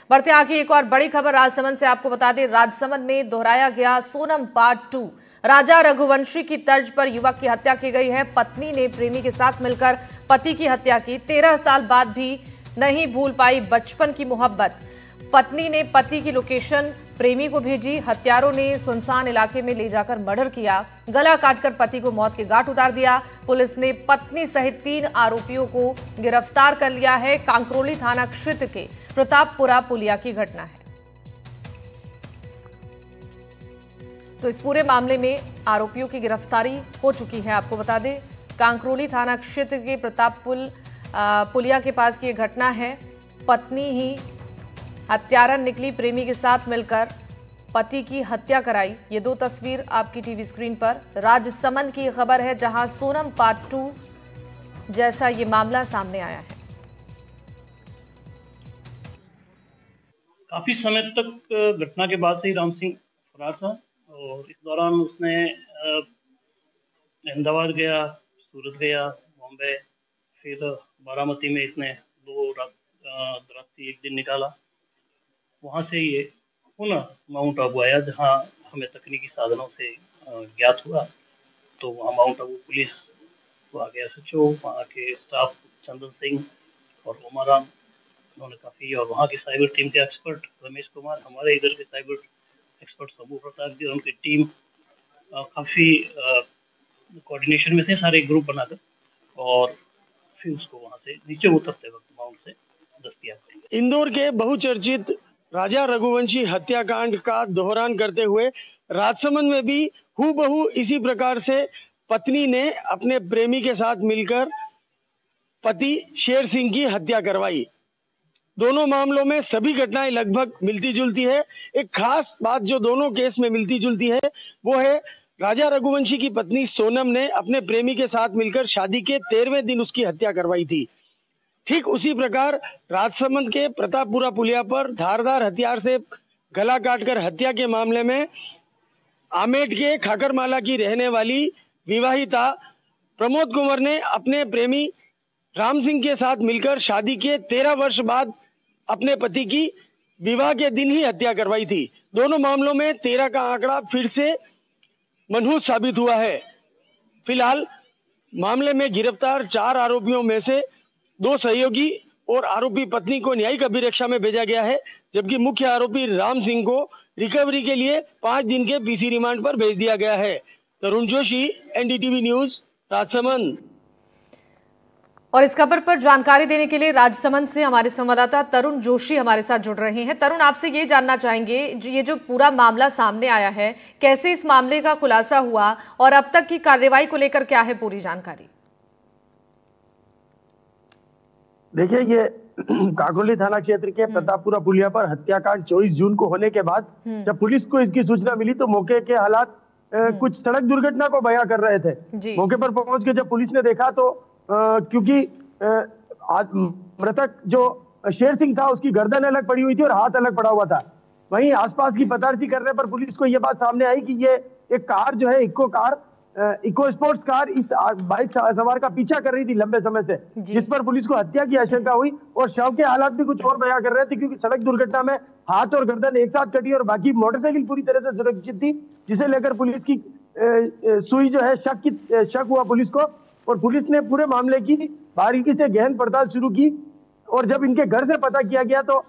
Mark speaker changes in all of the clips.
Speaker 1: बढ़ते आगे एक और बड़ी खबर राजसमंद से आपको बता दें, राजसमंद में दोहराया गया सोनम पार्ट 2। राजा रघुवंशी की तर्ज पर युवक की हत्या की गई है। पत्नी ने प्रेमी के साथ मिलकर पति की हत्या की। 13 साल बाद भी नहीं भूल पाई बचपन की मोहब्बत। पत्नी ने पति की लोकेशन प्रेमी को भेजी। हत्यारों ने सुनसान इलाके में ले जाकर मर्डर किया। गला काटकर पति को मौत के घाट उतार दिया। पुलिस ने पत्नी सहित 3 आरोपियों को गिरफ्तार कर लिया है। कांकरोली थाना क्षेत्र के प्रतापपुरा पुलिया की घटना है। तो इस पूरे मामले में आरोपियों की गिरफ्तारी हो चुकी है। आपको बता दें, कांकरोली थाना क्षेत्र के पुलिया के पास की यह घटना है। पत्नी ही हत्यारन निकली, प्रेमी के साथ मिलकर पति की हत्या कराई। ये 2 तस्वीर आपकी टीवी स्क्रीन पर। राजसमंद की खबर है, जहां सोनम पार्ट 2 जैसा ये मामला सामने आया है।
Speaker 2: काफी समय तक घटना के बाद से ही राम सिंह फरार था और इस दौरान उसने अहमदाबाद गया, सूरत गया, बॉम्बे, फिर बारामती में इसने 2 रात्रि एक दिन निकाला। वहाँ से ये पुनः माउंट आबू आया, जहाँ हमें तकनीकी साधनों से ज्ञात हुआ। तो वहाँ माउंट आबू पुलिस, वहाँ के SHO, वहाँ के स्टाफ चंदन सिंह और उमाराम, उन्होंने काफ़ी, और वहाँ की साइबर टीम के एक्सपर्ट रमेश कुमार, हमारे इधर के साइबर एक्सपर्ट सबू प्रताप जी और उनकी टीम काफ़ी कोऑर्डिनेशन में थे, सारे ग्रुप बनाकर, और फिर उसको वहाँ से नीचे उतरते वक्त माउंट से दस्तयाब करेंगे।
Speaker 3: इंदौर के बहुचर्चित राजा रघुवंशी हत्याकांड का दोहरान करते हुए राजसमंद में भी हूबहू इसी प्रकार से पत्नी ने अपने प्रेमी के साथ मिलकर पति शेर सिंह की हत्या करवाई। दोनों मामलों में सभी घटनाएं लगभग मिलती जुलती है। एक खास बात जो दोनों केस में मिलती जुलती है वो है राजा रघुवंशी की पत्नी सोनम ने अपने प्रेमी के साथ मिलकर शादी के 13वें दिन उसकी हत्या करवाई थी। ठीक उसी प्रकार राजसमंद के प्रतापपुरा पुलिया पर धारदार हथियार से गला काटकर हत्या के मामले में आमेट के खाकरमाला की रहने वाली विवाहिता प्रमोद कुंवर ने अपने प्रेमी राम सिंह के साथ मिलकर शादी के 13 वर्ष बाद अपने पति की विवाह के दिन ही हत्या करवाई थी। दोनों मामलों में 13 का आंकड़ा फिर से मनहूस साबित हुआ है। फिलहाल मामले में गिरफ्तार 4 आरोपियों में से 2 सहयोगी और आरोपी पत्नी को न्यायिक अभिरक्षा में भेजा गया है, जबकि मुख्य आरोपी राम सिंह को रिकवरी के लिए 5 दिन के PC रिमांड पर भेज दिया गया है। तरुण जोशी, NDTV न्यूज, राजसमंद।
Speaker 1: और इस खबर पर जानकारी देने के लिए राजसमंद से हमारे संवाददाता तरुण जोशी हमारे साथ जुड़ रहे हैं। तरुण, आपसे ये जानना चाहेंगे, ये जो पूरा मामला सामने आया है, कैसे इस मामले का खुलासा हुआ और अब तक की कार्रवाई को लेकर क्या है पूरी जानकारी?
Speaker 4: देखिए, ये काकोली थाना क्षेत्र के प्रतापपुरा पुलिया पर हत्याकांड 24 जून को होने के बाद जब पुलिस को इसकी सूचना मिली तो मौके के हालात कुछ सड़क दुर्घटना को बयां कर रहे थे। मौके पर पहुंच के जब पुलिस ने देखा तो क्योंकि मृतक जो शेर सिंह था उसकी गर्दन अलग पड़ी हुई थी और हाथ अलग पड़ा हुआ था। वहीं आसपास की पतारसी करने पर पुलिस को यह बात सामने आई कि ये एक कार जो है इको स्पोर्ट्स कार इस बाइक सवार का पीछा कर रही थी लंबे समय से, जिस पर पुलिस को हत्या की आशंका हुई। और शव के हालात भी कुछ और बयां कर रहे थे, क्योंकि सड़क दुर्घटना में हाथ और गर्दन एक साथ कटी और बाकी मोटरसाइकिल पूरी तरह से सुरक्षित थी, जिसे लेकर पुलिस की सुई जो है शक हुआ पुलिस को। और पुलिस ने पूरे मामले की बारीकी से गहन पड़ताल शुरू की और जब इनके घर से पता किया गया तो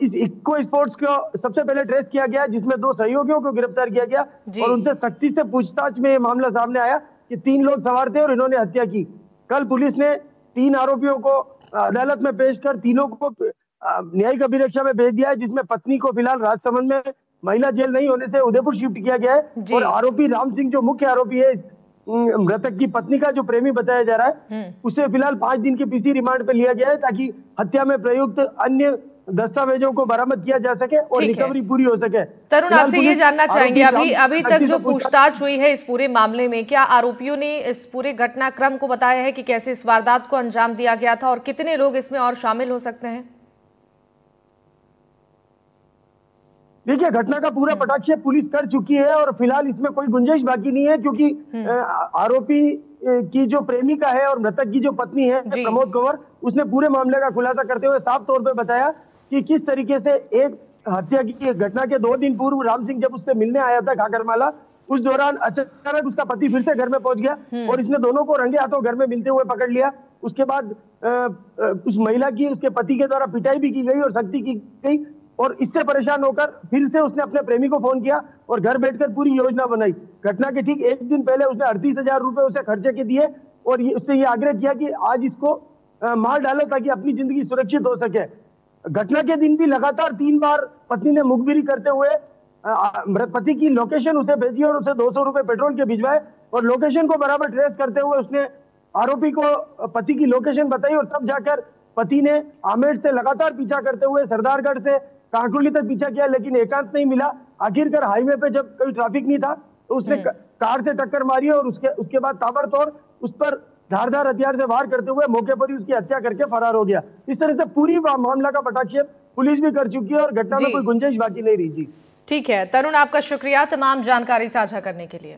Speaker 4: इस इको स्पोर्ट्स को सबसे पहले ट्रेस किया गया, जिसमें 2 सहयोगियों को गिरफ्तार किया गया और उनसे सख्ती से पूछताछ में ये मामला सामने आया कि 3 लोग सवार थे और इन्होंने हत्या की। कल पुलिस ने 3 आरोपियों को अदालत में पेश कर तीनों को न्यायिक अभिरक्षा में भेज दिया है, जिसमें पत्नी को फिलहाल राजसमंद में महिला जेल नहीं होने से उदयपुर शिफ्ट किया गया है। और आरोपी राम सिंह जो मुख्य आरोपी है मृतक की पत्नी का जो प्रेमी बताया जा रहा है, उसे फिलहाल 5 दिन के PC रिमांड पर लिया गया है ताकि हत्या में प्रयुक्त अन्य दस्तावेजों को बरामद किया जा सके और रिकवरी पूरी हो सके।
Speaker 1: तरुण, आपसे ये जानना चाहेंगे, अभी तक जो पूछताछ हुई है इस पूरे मामले में, क्या आरोपियों ने इस पूरे घटनाक्रम को बताया है कि कैसे इस वारदात को अंजाम दिया गया था और कितने लोग इसमें और शामिल हो सकते हैं?
Speaker 4: देखिए, घटना का पूरा पटाक्षेप पुलिस कर चुकी है और फिलहाल इसमें कोई गुंजाइश बाकी नहीं है, क्योंकि आरोपी की जो प्रेमिका है और मृतक की जो पत्नी है प्रमोद कंवर, उसने पूरे मामले का खुलासा करते हुए साफ तौर पे बताया कि किस तरीके से एक हत्या की घटना के 2 दिन पूर्व राम सिंह जब उससे मिलने आया था खाकरमाला, उस दौरान अचानक उसका पति फिर से घर में पहुंच गया और इसने दोनों को रंगे हाथों घर में मिलते हुए पकड़ लिया। उसके बाद उस महिला की उसके पति के द्वारा पिटाई भी की गई और सख्ती की गई और इससे परेशान होकर फिर से उसने अपने प्रेमी को फोन किया और घर बैठकर पूरी योजना बनाई। घटना के ठीक 1 दिन पहले उसने 38,000 रुपए उसे खर्चे के दिए और उससे ये आग्रह किया कि आज इसको मार डालो ताकि अपनी जिंदगी सुरक्षित हो सके। घटना के दिन भी लगातार 3 बार पत्नी ने मुखबिरी करते हुए मृत पति की लोकेशन उसे भेजी और उसे 200 रुपए पेट्रोल के भिजवाए और लोकेशन को बराबर ट्रेस करते हुए उसने आरोपी को पति की लोकेशन बताई और तब जाकर पति ने आमेर से लगातार पीछा करते हुए सरदारगढ़ से कांकुली तक पीछा किया, लेकिन एकांत नहीं मिला। आखिरकार हाईवे पे जब कोई ट्रैफिक नहीं था तो उसने कार से टक्कर मारी और उसके बाद ताबड़तोड़ उस पर धारदार हथियार से वार करते हुए मौके पर ही उसकी हत्या करके फरार हो गया। इस तरह से पूरी मामला का पटाक्षेप पुलिस भी कर चुकी है और घटना में कोई गुंजाइश बाकी नहीं रही। जी
Speaker 1: ठीक है तरुण, आपका शुक्रिया तमाम जानकारी साझा करने के लिए।